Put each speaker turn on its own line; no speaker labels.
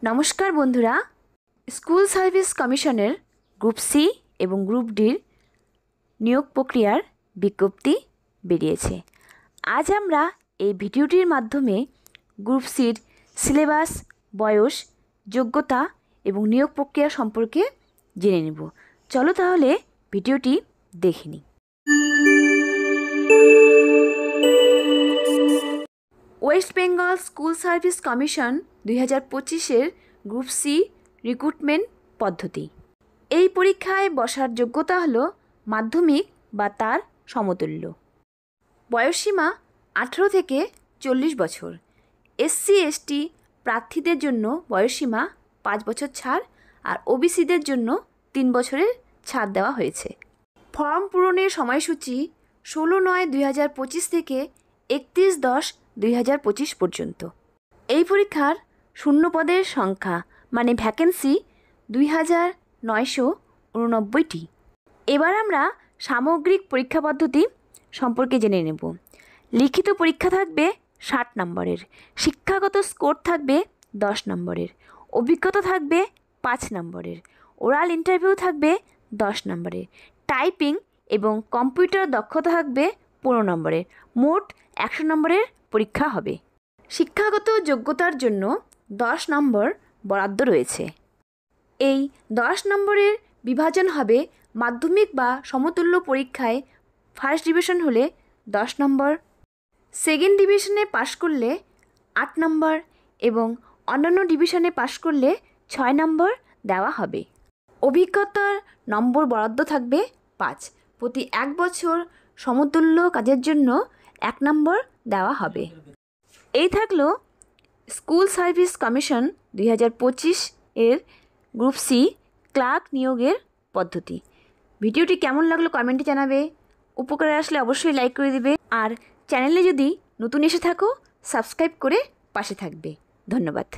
নমস্কার বন্ধুরা, school service কমিশনের গ্রুপ সি এবং গ্রুপ ডির নিয়োগ প্রক্রিয়ার বিজ্ঞপ্তি বেরিয়েছে। আজ আমরা এই ভিডিওটির মাধ্যমে গ্রুপ সির সিলেবাস, বয়স, যোগ্যতা এবং নিয়োগ প্রক্রিয়া সম্পর্কে জেনে নেব। চলো তাহলে ভিডিওটি দেখে নিই। West Bengal school service commission 2025-এর গ্রুপ সি রিক্রুটমেন্ট পদ্ধতি। এই পরীক্ষায় বসার যোগ্যতা হলো মাধ্যমিক বা তার সমতুল্য। বয়সসীমা 18 থেকে 40 বছর। এসসি এসটি প্রার্থীদের জন্য বয়সসীমা 5 বছর ছাড়, আর ওবিসিদের জন্য 3 বছরের ছাড় দেওয়া হয়েছে। ফর্ম পূরণের সময়সূচি 16/9/2025 থেকে 31/10/2025 পর্যন্ত। এই পরীক্ষার শূন্য পদের সংখ্যা মানে ভ্যাকেন্সি 2989টি। এবার আমরা সামগ্রিক পরীক্ষা পদ্ধতি সম্পর্কে জেনে নেব। লিখিত পরীক্ষা থাকবে 60 নম্বরের, শিক্ষাগত স্কোর থাকবে 10 নম্বরের, অভিজ্ঞতা থাকবে 5 নম্বরের, ওরাল ইন্টারভিউ থাকবে 10 নম্বরের, টাইপিং এবং কম্পিউটার দক্ষতা থাকবে 15 নম্বরের। মোট 100 নম্বরের পরীক্ষা হবে। শিক্ষাগত যোগ্যতার জন্য 10 নম্বর বরাদ্দ রয়েছে। এই 10 নম্বরের বিভাজন হবে মাধ্যমিক বা সমতুল্য পরীক্ষায় ফার্স্ট ডিভিশন হলে 10 নম্বর, সেকেন্ড ডিভিশনে পাশ করলে 8 নম্বর এবং অন্যান্য ডিভিশনে পাশ করলে 6 নম্বর দেওয়া হবে। অভিজ্ঞতার নম্বর বরাদ্দ থাকবে 5। প্রতি 1 বছর সমতুল্য কাজের জন্য 1 নম্বর দেওয়া হবে। এই থাকলো স্কুল সার্ভিস কমিশন 2025-এর গ্রুপ সি ক্লার্ক নিয়োগের পদ্ধতি। ভিডিওটি কেমন লাগলো কমেন্টে জানাবে। উপকারে আসলে অবশ্যই লাইক করে দিবে, আর চ্যানেলে যদি নতুন এসে থাকো সাবস্ক্রাইব করে পাশে থাকবে। ধন্যবাদ।